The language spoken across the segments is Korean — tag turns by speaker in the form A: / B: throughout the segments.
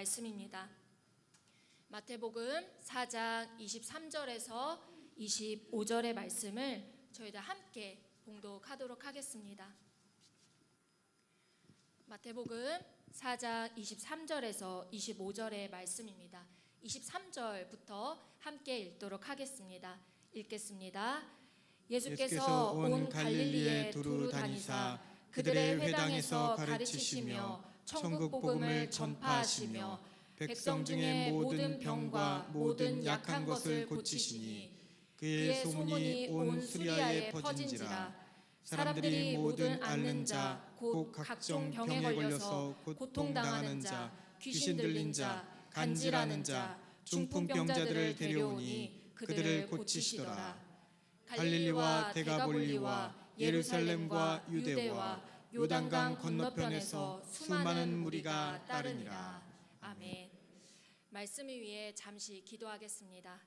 A: 말씀입니다. 마태복음 4장 23절에서 25절의 말씀을 저희들 함께 봉독하도록 하겠습니다. 마태복음 4장 23절에서 25절의 말씀입니다. 23절부터 함께 읽도록 하겠습니다. 읽겠습니다. 예수께서 온 갈릴리에 두루 다니사 그들의 회당에서 가르치시며 천국 복음을 전파하시며 백성 중에 모든 병과 모든 약한 것을 고치시니 그의 소문이 온 수리아에 퍼진지라. 사람들이 모든 앓는 자, 곧 각종 병에 걸려서 고통당하는 자, 귀신 들린 자, 간질하는 자, 중풍병자들을 데려오니 그들을 고치시더라. 갈릴리와 데가볼리와 예루살렘과 유대와 요단강 건너편에서 수많은 무리가 따르니라. 아멘. 말씀 위에 잠시 기도하겠습니다.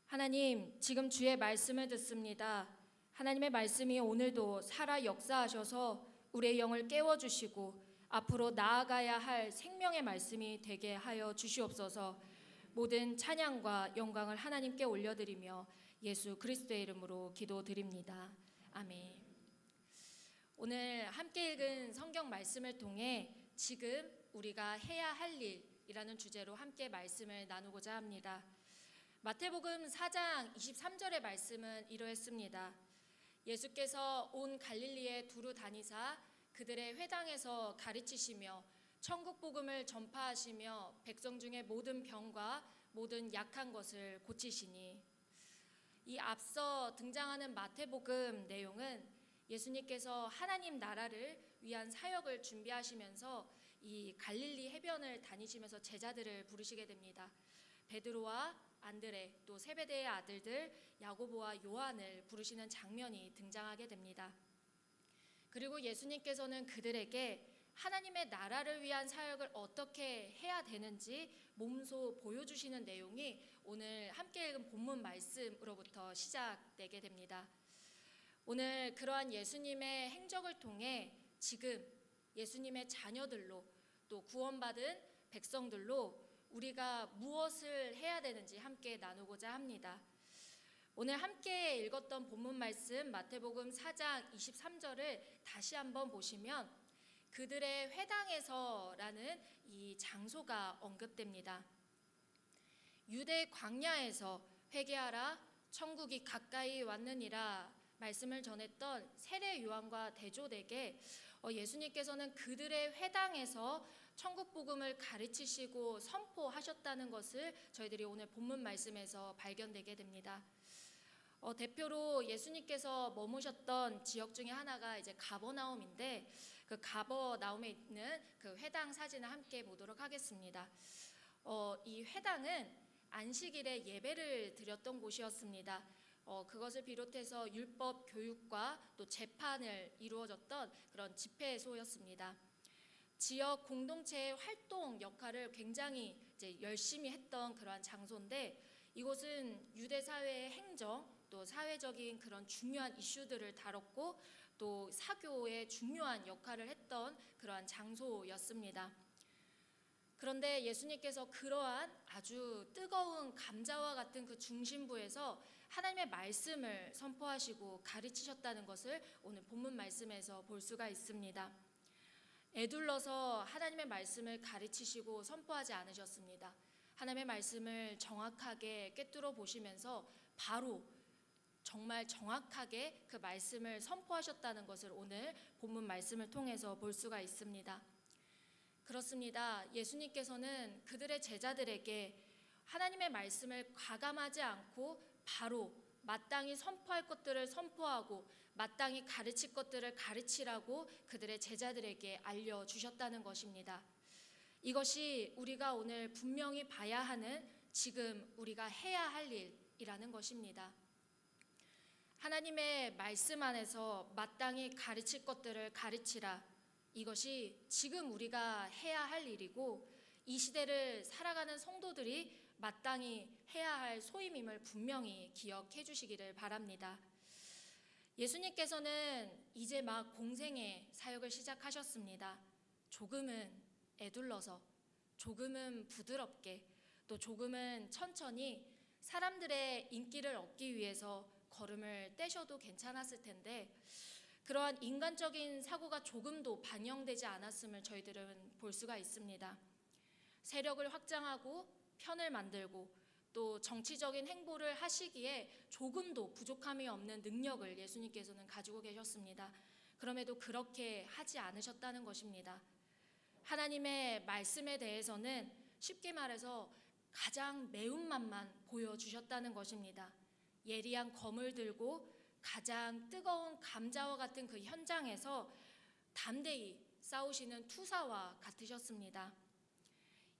A: 하나님, 지금 주의 말씀을 듣습니다. 하나님의 말씀이 오늘도 살아 역사하셔서 우리의 영을 깨워주시고 앞으로 나아가야 할 생명의 말씀이 되게 하여 주시옵소서. 모든 찬양과 영광을 하나님께 올려드리며 예수 그리스도의 이름으로 기도드립니다. 아멘. 오늘 함께 읽은 성경 말씀을 통해 지금 우리가 해야 할 일이라는 주제로 함께 말씀을 나누고자 합니다. 마태복음 4장 23절의 말씀은 이러했습니다. 예수께서 온 갈릴리에 두루 다니사 그들의 회당에서 가르치시며 천국 복음을 전파하시며 백성 중에 모든 병과 모든 약한 것을 고치시니. 이 앞서 등장하는 마태복음 내용은 예수님께서 하나님 나라를 위한 사역을 준비하시면서 이 갈릴리 해변을 다니시면서 제자들을 부르시게 됩니다. 베드로와 안드레 또 세베대의 아들들 야고보와 요한을 부르시는 장면이 등장하게 됩니다. 그리고 예수님께서는 그들에게 하나님의 나라를 위한 사역을 어떻게 해야 되는지 몸소 보여주시는 내용이 오늘 함께 읽은 본문 말씀으로부터 시작되게 됩니다. 오늘 그러한 예수님의 행적을 통해 지금 예수님의 자녀들로 또 구원받은 백성들로 우리가 무엇을 해야 되는지 함께 나누고자 합니다. 오늘 함께 읽었던 본문 말씀 마태복음 4장 23절을 다시 한번 보시면 그들의 회당에서라는 이 장소가 언급됩니다. 유대 광야에서 회개하라 천국이 가까이 왔느니라 말씀을 전했던 세례 요한과 대조되게 예수님께서는 그들의 회당에서 천국 복음을 가르치시고 선포하셨다는 것을 저희들이 오늘 본문 말씀에서 발견되게 됩니다. 대표로 예수님께서 머무셨던 지역 중에 하나가 이제 가버나움인데 그 가버나움에 있는 그 회당 사진을 함께 보도록 하겠습니다. 이 회당은 안식일에 예배를 드렸던 곳이었습니다. 그것을 비롯해서 율법 교육과 또 재판을 이루어졌던 그런 집회소였습니다. 지역 공동체의 활동 역할을 굉장히 이제 열심히 했던 그러한 장소인데 이곳은 유대 사회의 행정 또 사회적인 그런 중요한 이슈들을 다뤘고 또 사교의 중요한 역할을 했던 그러한 장소였습니다. 그런데 예수님께서 그러한 아주 뜨거운 감자와 같은 그 중심부에서 하나님의 말씀을 선포하시고 가르치셨다는 것을 오늘 본문 말씀에서 볼 수가 있습니다. 에둘러서 하나님의 말씀을 가르치시고 선포하지 않으셨습니다. 하나님의 말씀을 정확하게 꿰뚫어 보시면서 바로 정말 정확하게 그 말씀을 선포하셨다는 것을 오늘 본문 말씀을 통해서 볼 수가 있습니다. 그렇습니다. 예수님께서는 그들의 제자들에게 하나님의 말씀을 과감하지 않고 바로 마땅히 선포할 것들을 선포하고 마땅히 가르칠 것들을 가르치라고 그들의 제자들에게 알려주셨다는 것입니다. 이것이 우리가 오늘 분명히 봐야 하는 지금 우리가 해야 할 일이라는 것입니다. 하나님의 말씀 안에서 마땅히 가르칠 것들을 가르치라. 이것이 지금 우리가 해야 할 일이고 이 시대를 살아가는 성도들이 마땅히 해야 할 소임임을 분명히 기억해 주시기를 바랍니다. 예수님께서는 이제 막 공생의 사역을 시작하셨습니다. 조금은 에둘러서, 조금은 부드럽게, 또 조금은 천천히 사람들의 인기를 얻기 위해서 걸음을 떼셔도 괜찮았을 텐데, 그러한 인간적인 사고가 조금도 반영되지 않았음을 저희들은 볼 수가 있습니다. 세력을 확장하고 편을 만들고 또 정치적인 행보를 하시기에 조금도 부족함이 없는 능력을 예수님께서는 가지고 계셨습니다. 그럼에도 그렇게 하지 않으셨다는 것입니다. 하나님의 말씀에 대해서는 쉽게 말해서 가장 매운맛만 보여주셨다는 것입니다. 예리한 검을 들고 가장 뜨거운 감자와 같은 그 현장에서 담대히 싸우시는 투사와 같으셨습니다.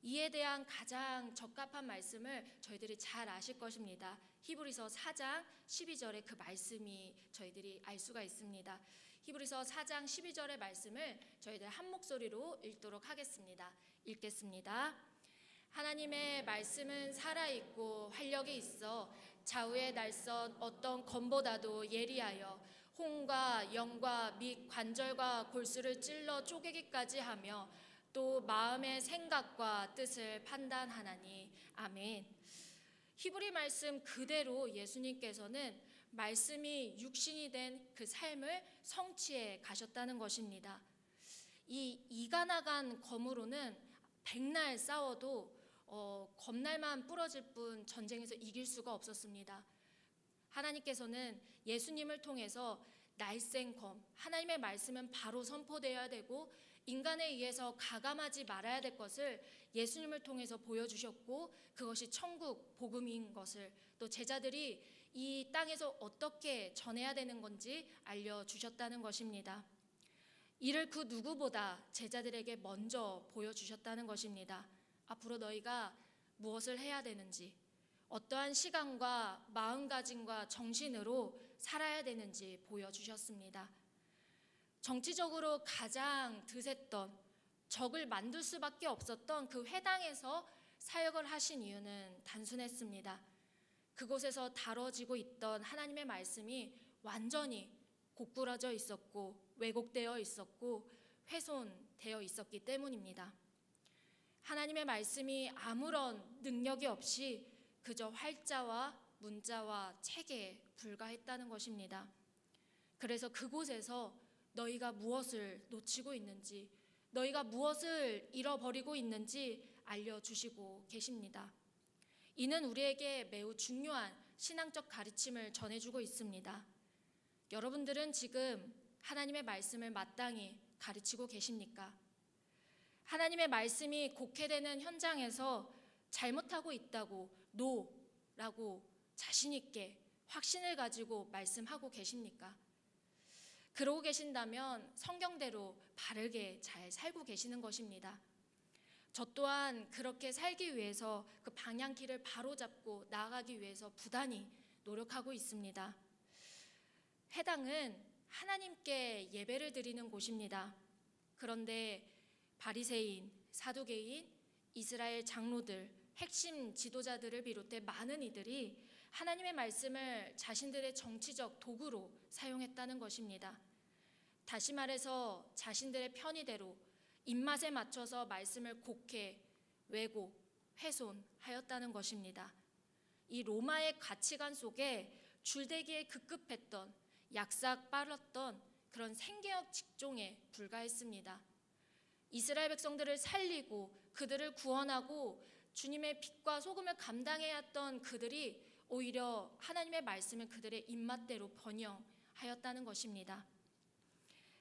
A: 이에 대한 가장 적합한 말씀을 저희들이 잘 아실 것입니다. 히브리서 4장 12절의 그 말씀이 저희들이 알 수가 있습니다. 히브리서 4장 12절의 말씀을 저희들 한 목소리로 읽도록 하겠습니다. 읽겠습니다. 하나님의 말씀은 살아있고 활력이 있어 좌우의 날선 어떤 검보다도 예리하여 홍과 영과 및 관절과 골수를 찔러 쪼개기까지 하며 또 마음의 생각과 뜻을 판단하나니. 아멘. 히브리 말씀 그대로 예수님께서는 말씀이 육신이 된 그 삶을 성취해 가셨다는 것입니다. 이 이가 나간 검으로는 백날 싸워도 검날만 부러질 뿐 전쟁에서 이길 수가 없었습니다. 하나님께서는 예수님을 통해서 날쌘 검, 하나님의 말씀은 바로 선포되어야 되고 인간에 의해서 가감하지 말아야 될 것을 예수님을 통해서 보여주셨고, 그것이 천국 복음인 것을 또 제자들이 이 땅에서 어떻게 전해야 되는 건지 알려주셨다는 것입니다. 이를 그 누구보다 제자들에게 먼저 보여주셨다는 것입니다. 앞으로 너희가 무엇을 해야 되는지, 어떠한 시간과 마음가짐과 정신으로 살아야 되는지 보여주셨습니다. 정치적으로 가장 드셌던, 적을 만들 수밖에 없었던 그 회당에서 사역을 하신 이유는 단순했습니다. 그곳에서 다뤄지고 있던 하나님의 말씀이 완전히 고꾸라져 있었고 왜곡되어 있었고 훼손되어 있었기 때문입니다. 하나님의 말씀이 아무런 능력이 없이 그저 활자와 문자와 책에 불과했다는 것입니다. 그래서 그곳에서 너희가 무엇을 놓치고 있는지, 너희가 무엇을 잃어버리고 있는지 알려주시고 계십니다. 이는 우리에게 매우 중요한 신앙적 가르침을 전해주고 있습니다. 여러분들은 지금 하나님의 말씀을 마땅히 가르치고 계십니까? 하나님의 말씀이 곡해되는 현장에서 잘못하고 있다고 노라고 자신 있게 확신을 가지고 말씀하고 계십니까? 그러고 계신다면 성경대로 바르게 잘 살고 계시는 것입니다. 저 또한 그렇게 살기 위해서 그 방향키를 바로잡고 나아가기 위해서 부단히 노력하고 있습니다. 회당은 하나님께 예배를 드리는 곳입니다. 그런데 바리새인, 사두개인, 이스라엘 장로들, 핵심 지도자들을 비롯해 많은 이들이 하나님의 말씀을 자신들의 정치적 도구로 사용했다는 것입니다. 다시 말해서 자신들의 편의대로 입맛에 맞춰서 말씀을 곡해, 왜곡, 훼손하였다는 것입니다. 이 로마의 가치관 속에 줄대기에 급급했던, 약삭 빨랐던 그런 생계형 직종에 불과했습니다. 이스라엘 백성들을 살리고 그들을 구원하고 주님의 빛과 소금을 감당해야 했던 그들이 오히려 하나님의 말씀을 그들의 입맛대로 번영하였다는 것입니다.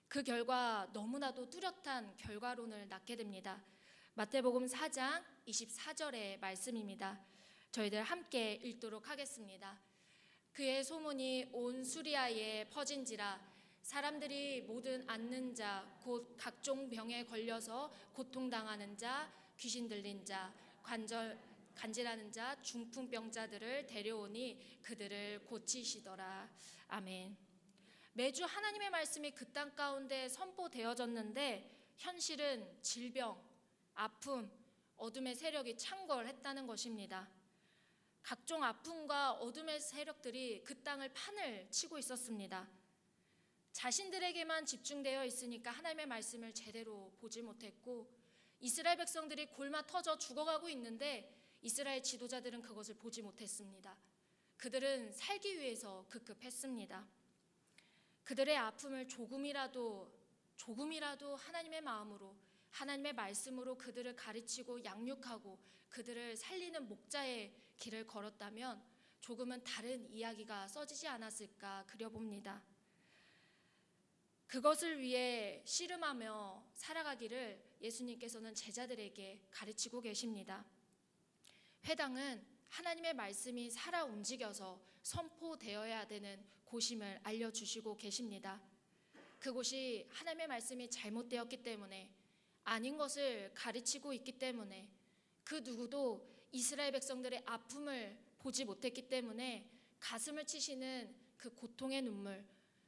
A: 그 결과 너무나도 뚜렷한 결과론을 낳게 됩니다. 마태복음 4장 24절의 말씀입니다. 저희들 함께 읽도록 하겠습니다. 그의 소문이 온 수리아에 퍼진지라 사람들이 모든 앓는 자 곧 각종 병에 걸려서 고통당하는 자, 귀신 들린 자, 간질하는 자, 중풍병자들을 데려오니 그들을 고치시더라. 아멘. 매주 하나님의 말씀이 그 땅 가운데 선포되어졌는데 현실은 질병, 아픔, 어둠의 세력이 창궐했다는 것입니다. 각종 아픔과 어둠의 세력들이 그 땅을 판을 치고 있었습니다. 자신들에게만 집중되어 있으니까 하나님의 말씀을 제대로 보지 못했고 이스라엘 백성들이 골마 터져 죽어가고 있는데 이스라엘 지도자들은 그것을 보지 못했습니다. 그들은 살기 위해서 급급했습니다. 그들의 아픔을 조금이라도 하나님의 마음으로, 하나님의 말씀으로 그들을 가르치고 양육하고 그들을 살리는 목자의 길을 걸었다면 조금은 다른 이야기가 써지지 않았을까 그려봅니다. 그것을 위해 씨름하며 살아가기를 예수님께서는 제자들에게 가르치고 계십니다. 회당은 하나님의 말씀이 살아 움직여서 선포되어야 되는 곳임을 알려주시고 계십니다. 그곳이 하나님의 말씀이 잘못되었기 때문에, 아닌 것을 가르치고 있기 때문에, 그 누구도 이스라엘 백성들의 아픔을 보지 못했기 때문에 가슴을 치시는 그 고통의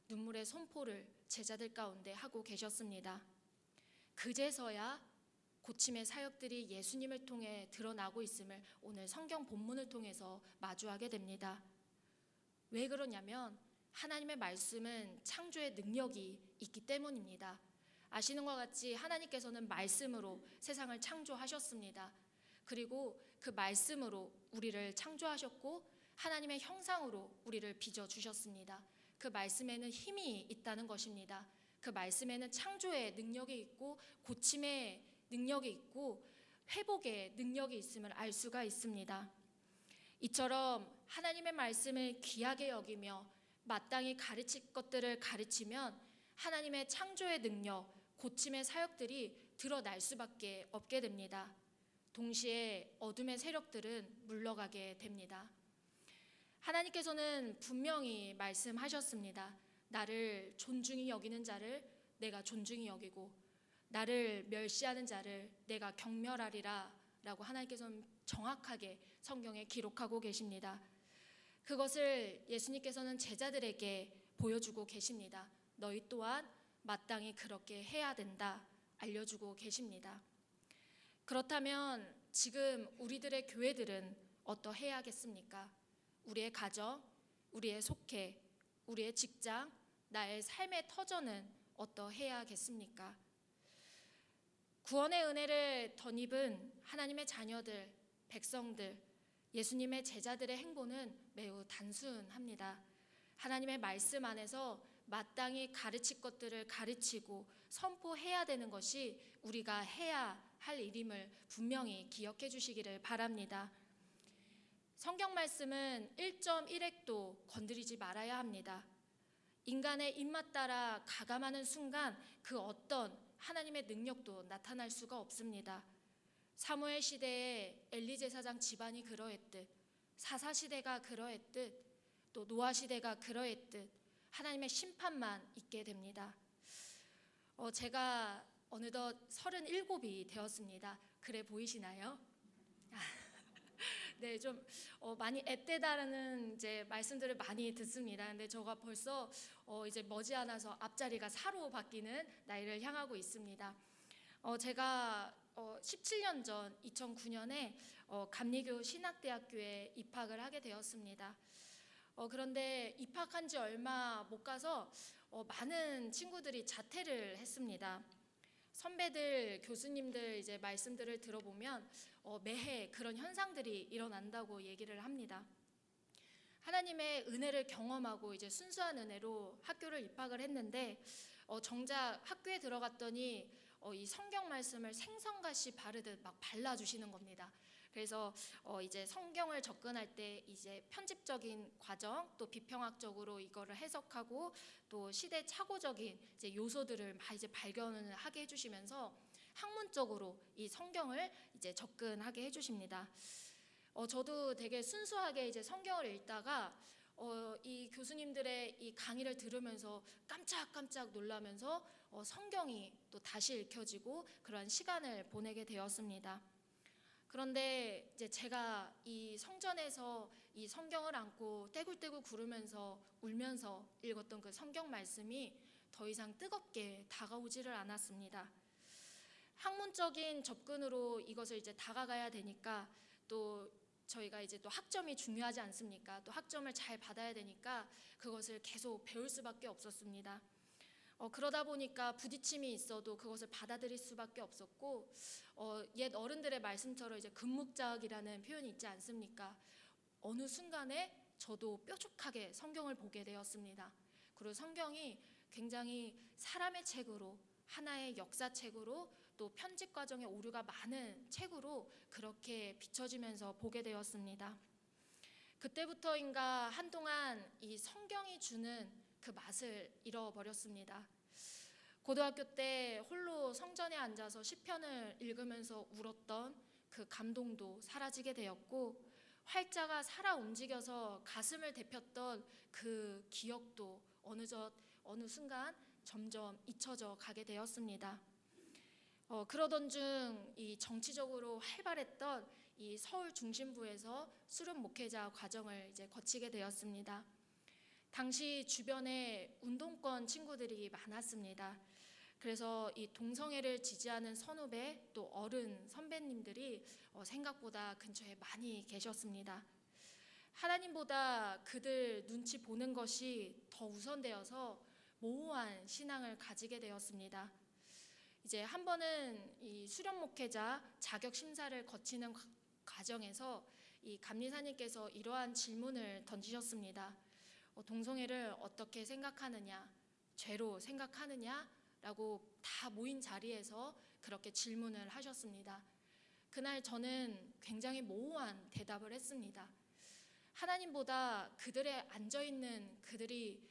A: 눈물의 선포를 제자들 가운데 하고 계셨습니다. 그제서야 고침의 사역들이 예수님을 통해 드러나고 있음을 오늘 성경 본문을 통해서 마주하게 됩니다. 왜 그러냐면 하나님의 말씀은 창조의 능력이 있기 때문입니다. 아시는 것 같이 하나님께서는 말씀으로 세상을 창조하셨습니다. 그리고 그 말씀으로 우리를 창조하셨고 하나님의 형상으로 우리를 빚어주셨습니다. 그 말씀에는 힘이 있다는 것입니다. 그 말씀에는 창조의 능력이 있고 고침의 능력이 있고 회복의 능력이 있음을 알 수가 있습니다. 이처럼 하나님의 말씀을 귀하게 여기며 마땅히 가르칠 것들을 가르치면 하나님의 창조의 능력, 고침의 사역들이 드러날 수밖에 없게 됩니다. 동시에 어둠의 세력들은 물러가게 됩니다. 하나님께서는 분명히 말씀하셨습니다. 나를 존중히 여기는 자를 내가 존중히 여기고 나를 멸시하는 자를 내가 경멸하리라 라고 하나님께서는 정확하게 성경에 기록하고 계십니다. 그것을 예수님께서는 제자들에게 보여주고 계십니다. 너희 또한 마땅히 그렇게 해야 된다 알려주고 계십니다. 그렇다면 지금 우리들의 교회들은 어떠해야겠습니까? 우리의 가정, 우리의 속해, 우리의 직장, 나의 삶의 터전은 어떠해야겠습니까? 구원의 은혜를 덧입은 하나님의 자녀들, 백성들, 예수님의 제자들의 행보는 매우 단순합니다. 하나님의 말씀 안에서 마땅히 가르칠 것들을 가르치고 선포해야 되는 것이 우리가 해야 할 일임을 분명히 기억해 주시기를 바랍니다. 성경 말씀은 1.1획도 건드리지 말아야 합니다. 인간의 입맛 따라 가감하는 순간 그 어떤 하나님의 능력도 나타날 수가 없습니다. 사무엘 시대에 엘리 제사장 집안이 그러했듯, 사사 시대가 그러했듯, 또 노아 시대가 그러했듯 하나님의 심판만 있게 됩니다. 제가 어느덧 37이 되었습니다. 그래 보이시나요? 네, 좀 많이 앳되다라는 이제 말씀들을 많이 듣습니다. 근데 제가 벌써 이제 머지않아서 앞자리가 4로 바뀌는 나이를 향하고 있습니다. 제가 17년 전 2009년에 감리교 신학대학교에 입학을 하게 되었습니다. 그런데 입학한 지 얼마 못 가서 많은 친구들이 자퇴를 했습니다. 선배들, 교수님들 이제 말씀들을 들어보면 매해 그런 현상들이 일어난다고 얘기를 합니다. 하나님의 은혜를 경험하고 이제 순수한 은혜로 학교를 입학을 했는데 정작 학교에 들어갔더니 이 성경 말씀을 생선가시 바르듯 막 발라주시는 겁니다. 그래서 이제 성경을 접근할 때 이제 편집적인 과정, 또 비평학적으로 이거를 해석하고 또 시대착오적인 이제 요소들을 막 이제 발견을 하게 해주시면서 학문적으로 이 성경을 이제 접근하게 해주십니다. 저도 되게 순수하게 이제 성경을 읽다가 이 교수님들의 이 강의를 들으면서 깜짝깜짝 놀라면서 성경이 또 다시 읽혀지고 그런 시간을 보내게 되었습니다. 그런데 이제 제가 이 성전에서 이 성경을 안고 떼굴떼굴 구르면서 울면서 읽었던 그 성경 말씀이 더 이상 뜨겁게 다가오지를 않았습니다. 학문적인 접근으로 이것을 이제 다가가야 되니까 또 저희가 이제 또 학점이 중요하지 않습니까? 또 학점을 잘 받아야 되니까 그것을 계속 배울 수밖에 없었습니다. 그러다 보니까 부딪힘이 있어도 그것을 받아들일 수밖에 없었고, 옛 어른들의 말씀처럼 이제 금묵작이라는 표현이 있지 않습니까? 어느 순간에 저도 뾰족하게 성경을 보게 되었습니다. 그리고 성경이 굉장히 사람의 책으로, 하나의 역사책으로, 또 편집 과정에 오류가 많은 책으로 그렇게 비춰지면서 보게 되었습니다. 그때부터인가 한동안 이 성경이 주는 그 맛을 잃어버렸습니다. 고등학교 때 홀로 성전에 앉아서 시편을 읽으면서 울었던 그 감동도 사라지게 되었고, 활자가 살아 움직여서 가슴을 데폈던 그 기억도 어느 순간 점점 잊혀져 가게 되었습니다. 그러던 중 이 정치적으로 활발했던 이 서울 중심부에서 수련 목회자 과정을 이제 거치게 되었습니다. 당시 주변에 운동권 친구들이 많았습니다. 그래서 이 동성애를 지지하는 선후배, 또 어른 선배님들이 생각보다 근처에 많이 계셨습니다. 하나님보다 그들 눈치 보는 것이 더 우선되어서 모호한 신앙을 가지게 되었습니다. 이제 한 번은 이 수련 목회자 자격 심사를 거치는 과정에서 이 감리사님께서 이러한 질문을 던지셨습니다. 동성애를 어떻게 생각하느냐, 죄로 생각하느냐라고 다 모인 자리에서 그렇게 질문을 하셨습니다. 그날 저는 굉장히 모호한 대답을 했습니다. 하나님보다 그들의 앉아있는 그들이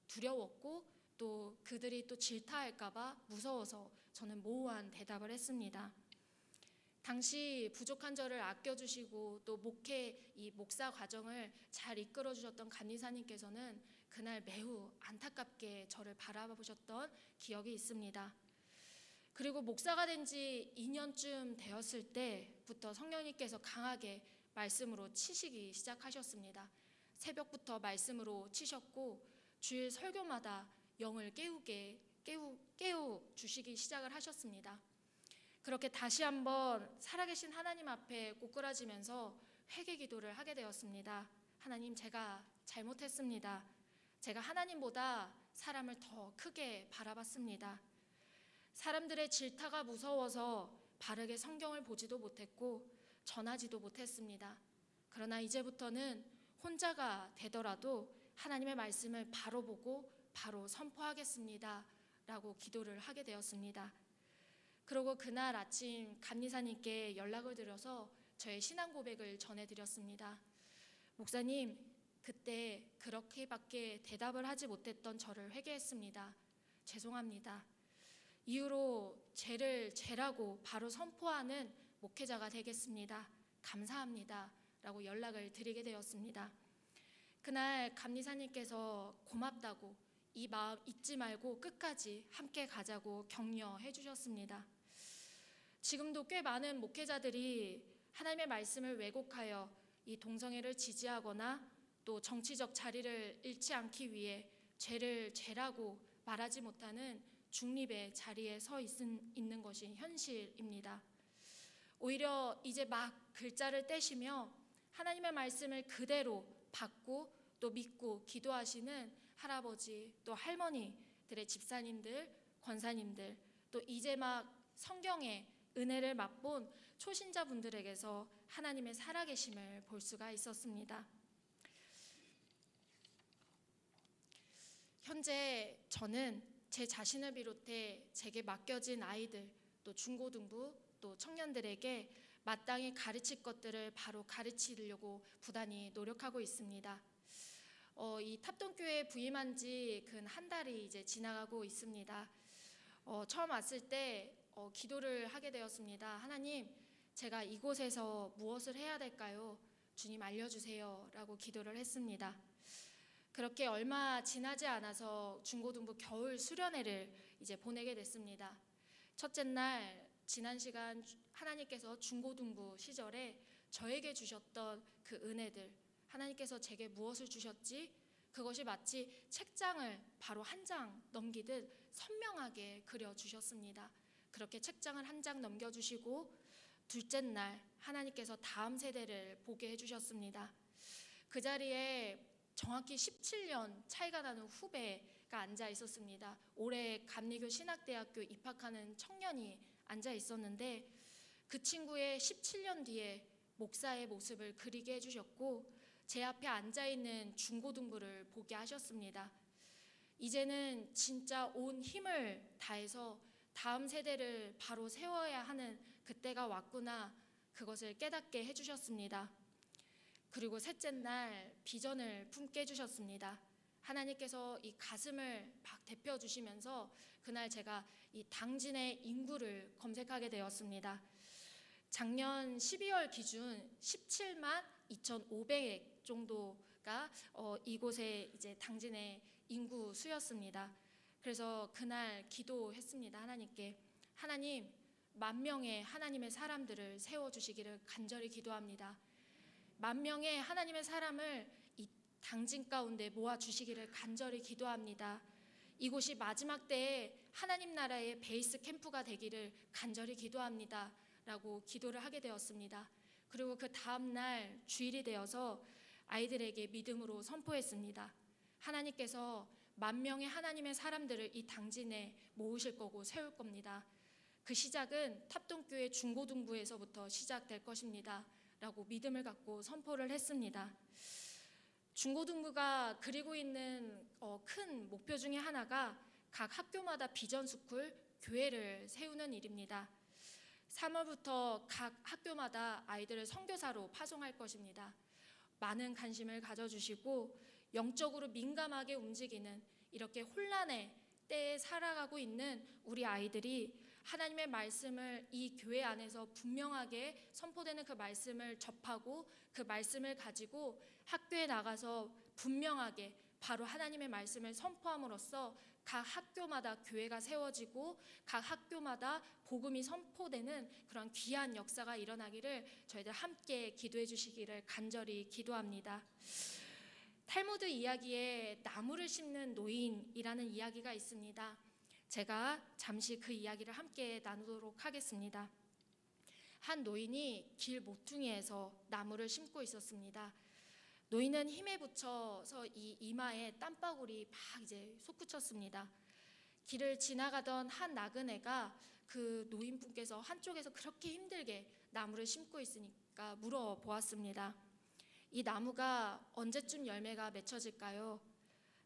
A: 두려웠고, 또 그들이 또 질타할까봐 무서워서 저는 모호한 대답을 했습니다. 당시 부족한 저를 아껴주시고 또 이 목사 과정을 잘 이끌어주셨던 감리사님께서는 그날 매우 안타깝게 저를 바라보셨던 기억이 있습니다. 그리고 목사가 된 지 2년쯤 되었을 때부터 성령님께서 강하게 말씀으로 치시기 시작하셨습니다. 새벽부터 말씀으로 치셨고, 주일 설교마다 영을 깨워 주시기 시작을 하셨습니다. 그렇게 다시 한번 살아계신 하나님 앞에 꼬꾸라지면서 회개 기도를 하게 되었습니다. 하나님, 제가 잘못했습니다. 제가 하나님보다 사람을 더 크게 바라봤습니다. 사람들의 질타가 무서워서 바르게 성경을 보지도 못했고 전하지도 못했습니다. 그러나 이제부터는 혼자가 되더라도 하나님의 말씀을 바로 보고 바로 선포하겠습니다 라고 기도를 하게 되었습니다. 그리고 그날 아침 감리사님께 연락을 드려서 저의 신앙 고백을 전해드렸습니다. 목사님, 그때 그렇게밖에 대답을 하지 못했던 저를 회개했습니다. 죄송합니다. 이후로 죄를 죄라고 바로 선포하는 목회자가 되겠습니다. 감사합니다 라고 연락을 드리게 되었습니다. 그날 감리사님께서 고맙다고, 이 마음 잊지 말고 끝까지 함께 가자고 격려해 주셨습니다. 지금도 꽤 많은 목회자들이 하나님의 말씀을 왜곡하여 이 동성애를 지지하거나 또 정치적 자리를 잃지 않기 위해 죄를 죄라고 말하지 못하는 중립의 자리에 서 있는 것이 현실입니다. 오히려 이제 막 글자를 떼시며 하나님의 말씀을 그대로 받고 또 믿고 기도하시는 할아버지 또 할머니들의 집사님들, 권사님들, 또 이제 막 성경의 은혜를 맛본 초신자분들에게서 하나님의 살아계심을 볼 수가 있었습니다. 현재 저는 제 자신을 비롯해 제게 맡겨진 아이들, 또 중고등부, 또 청년들에게 마땅히 가르칠 것들을 바로 가르치려고 부단히 노력하고 있습니다. 이 탑동교회에 부임한 지 근 한 달이 이제 지나가고 있습니다. 처음 왔을 때 기도를 하게 되었습니다. 하나님, 제가 이곳에서 무엇을 해야 될까요? 주님 알려주세요 라고 기도를 했습니다. 그렇게 얼마 지나지 않아서 중고등부 겨울 수련회를 이제 보내게 됐습니다. 첫째 날 지난 시간 하나님께서 중고등부 시절에 저에게 주셨던 그 은혜들, 하나님께서 제게 무엇을 주셨지? 그것이 마치 책장을 바로 한 장 넘기듯 선명하게 그려주셨습니다. 그렇게 책장을 한 장 넘겨주시고 둘째 날 하나님께서 다음 세대를 보게 해주셨습니다. 그 자리에 정확히 17년 차이가 나는 후배가 앉아 있었습니다. 올해 감리교 신학대학교 입학하는 청년이 앉아 있었는데 그 친구의 17년 뒤에 목사의 모습을 그리게 해주셨고 제 앞에 앉아 있는 중고등부를 보게 하셨습니다. 이제는 진짜 온 힘을 다해서 다음 세대를 바로 세워야 하는 그때가 왔구나, 그것을 깨닫게 해주셨습니다. 그리고 셋째 날 비전을 품게 해주셨습니다. 하나님께서 이 가슴을 막 데펴주시면서 그날 제가 이 당진의 인구를 검색하게 되었습니다. 작년 12월 기준 17만 2,500 정도가 이곳에 이제 당진의 인구 수였습니다. 그래서 그날 기도했습니다. 하나님께, 하나님, 10,000명의 하나님의 사람들을 세워주시기를 간절히 기도합니다. 10,000명의 하나님의 사람을 이 당진 가운데 모아주시기를 간절히 기도합니다. 이곳이 마지막 때에 하나님 나라의 베이스 캠프가 되기를 간절히 기도합니다. 라고 기도를 하게 되었습니다. 그리고 그 다음날 주일이 되어서 아이들에게 믿음으로 선포했습니다. 하나님께서 10,000명의 하나님의 사람들을 이 당진에 모으실 거고 세울 겁니다. 그 시작은 탑동교회 중고등부에서부터 시작될 것입니다. 라고 믿음을 갖고 선포를 했습니다. 중고등부가 그리고 있는 큰 목표 중에 하나가 각 학교마다 비전스쿨, 교회를 세우는 일입니다. 3월부터 각 학교마다 아이들을 선교사로 파송할 것입니다. 많은 관심을 가져주시고 영적으로 민감하게 움직이는 이렇게 혼란의 때에 살아가고 있는 우리 아이들이 하나님의 말씀을 이 교회 안에서 분명하게 선포되는 그 말씀을 접하고 그 말씀을 가지고 학교에 나가서 분명하게 바로 하나님의 말씀을 선포함으로써 각 학교마다 교회가 세워지고 각 학교마다 복음이 선포되는 그런 귀한 역사가 일어나기를 저희들 함께 기도해 주시기를 간절히 기도합니다. 탈무드 이야기에 나무를 심는 노인이라는 이야기가 있습니다. 제가 잠시 그 이야기를 함께 나누도록 하겠습니다. 한 노인이 길 모퉁이에서 나무를 심고 있었습니다. 노인은 힘에 부쳐서 이 이마에 땀방울이 막 이제 솟구쳤습니다. 길을 지나가던 한 나그네가 그 노인분께서 한쪽에서 그렇게 힘들게 나무를 심고 있으니까 물어보았습니다. 이 나무가 언제쯤 열매가 맺혀질까요?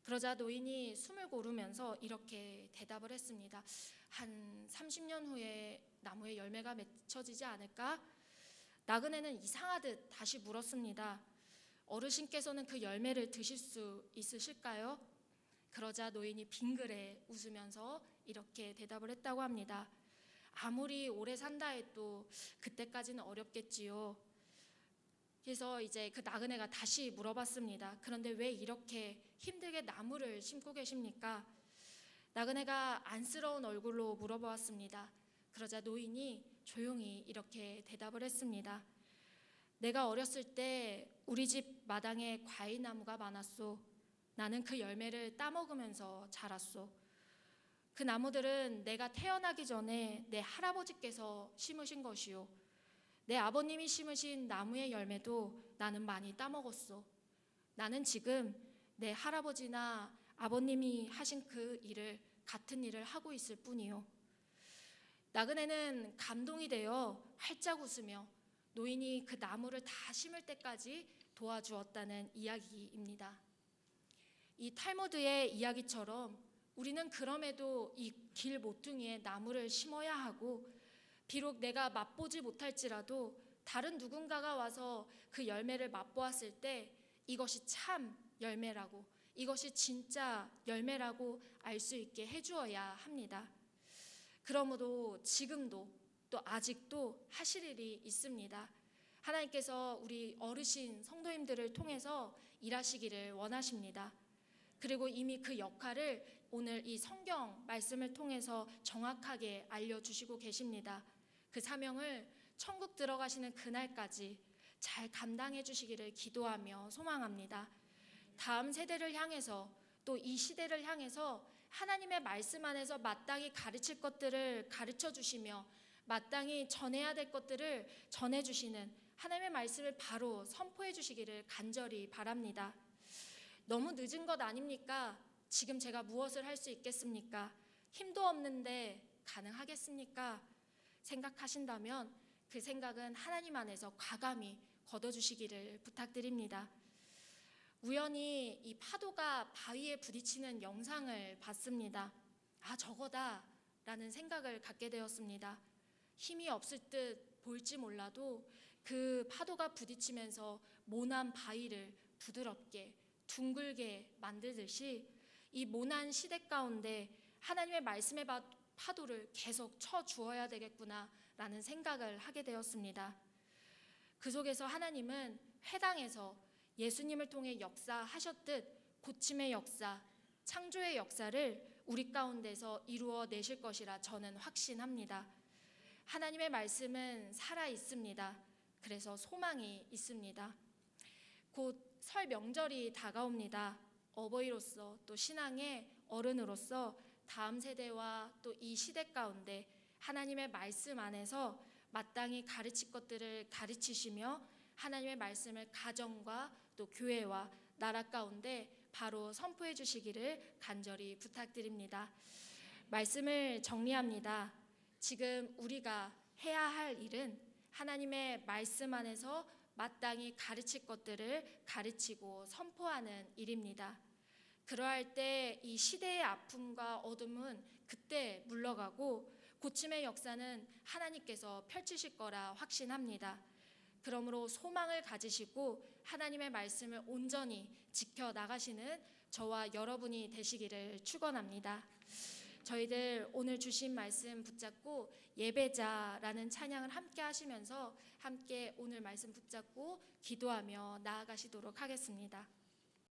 A: 그러자 노인이 숨을 고르면서 이렇게 대답을 했습니다. 한 30년 후에 나무에 열매가 맺혀지지 않을까? 나그네는 이상하듯 다시 물었습니다. 어르신께서는 그 열매를 드실 수 있으실까요? 그러자 노인이 빙그레 웃으면서 이렇게 대답을 했다고 합니다. 아무리 오래 산다 해도 그때까지는 어렵겠지요. 그래서 이제 그 나그네가 다시 물어봤습니다. 그런데 왜 이렇게 힘들게 나무를 심고 계십니까? 나그네가 안쓰러운 얼굴로 물어보았습니다. 그러자 노인이 조용히 이렇게 대답을 했습니다. 내가 어렸을 때 우리 집 마당에 과일나무가 많았소. 나는 그 열매를 따먹으면서 자랐소. 그 나무들은 내가 태어나기 전에 내 할아버지께서 심으신 것이요. 내 아버님이 심으신 나무의 열매도 나는 많이 따먹었소. 나는 지금 내 할아버지나 아버님이 하신 그 일을 같은 일을 하고 있을 뿐이요. 나그네는 감동이 되어 활짝 웃으며 노인이 그 나무를 다 심을 때까지 도와주었다는 이야기입니다. 이 탈무드의 이야기처럼 우리는 그럼에도 이 길 모퉁이에 나무를 심어야 하고 비록 내가 맛보지 못할지라도 다른 누군가가 와서 그 열매를 맛보았을 때 이것이 참 열매라고, 이것이 진짜 열매라고 알 수 있게 해주어야 합니다. 그러므로 지금도 또 아직도 하실 일이 있습니다. 하나님께서 우리 어르신 성도님들을 통해서 일하시기를 원하십니다. 그리고 이미 그 역할을 오늘 이 성경 말씀을 통해서 정확하게 알려주시고 계십니다. 그 사명을 천국 들어가시는 그날까지 잘 감당해 주시기를 기도하며 소망합니다. 다음 세대를 향해서 또 이 시대를 향해서 하나님의 말씀 안에서 마땅히 가르칠 것들을 가르쳐 주시며 마땅히 전해야 될 것들을 전해 주시는 하나님의 말씀을 바로 선포해 주시기를 간절히 바랍니다. 너무 늦은 것 아닙니까? 지금 제가 무엇을 할 수 있겠습니까? 힘도 없는데 가능하겠습니까? 생각하신다면 그 생각은 하나님 안에서 과감히 걷어주시기를 부탁드립니다. 우연히 이 파도가 바위에 부딪히는 영상을 봤습니다. 아, 저거다 라는 생각을 갖게 되었습니다. 힘이 없을 듯 보일지 몰라도 그 파도가 부딪히면서 모난 바위를 부드럽게 둥글게 만들듯이 이 모난 시대 가운데 하나님의 말씀의 파도를 계속 쳐 주어야 되겠구나 라는 생각을 하게 되었습니다. 그 속에서 하나님은 회당에서 예수님을 통해 역사하셨듯 고침의 역사, 창조의 역사를 우리 가운데서 이루어 내실 것이라 저는 확신합니다. 하나님의 말씀은 살아 있습니다. 그래서 소망이 있습니다. 곧 설 명절이 다가옵니다. 어버이로서 또 신앙의 어른으로서 다음 세대와 또 이 시대 가운데 하나님의 말씀 안에서 마땅히 가르칠 것들을 가르치시며 하나님의 말씀을 가정과 또 교회와 나라 가운데 바로 선포해 주시기를 간절히 부탁드립니다. 말씀을 정리합니다. 지금 우리가 해야 할 일은 하나님의 말씀 안에서 마땅히 가르칠 것들을 가르치고 선포하는 일입니다. 그러할 때 이 시대의 아픔과 어둠은 그때 물러가고 고침의 역사는 하나님께서 펼치실 거라 확신합니다. 그러므로 소망을 가지시고 하나님의 말씀을 온전히 지켜나가시는 저와 여러분이 되시기를 축원합니다. 저희들 오늘 주신 말씀 붙잡고 예배자라는 찬양을 함께 하시면서 함께 오늘 말씀 붙잡고 기도하며 나아가시도록 하겠습니다.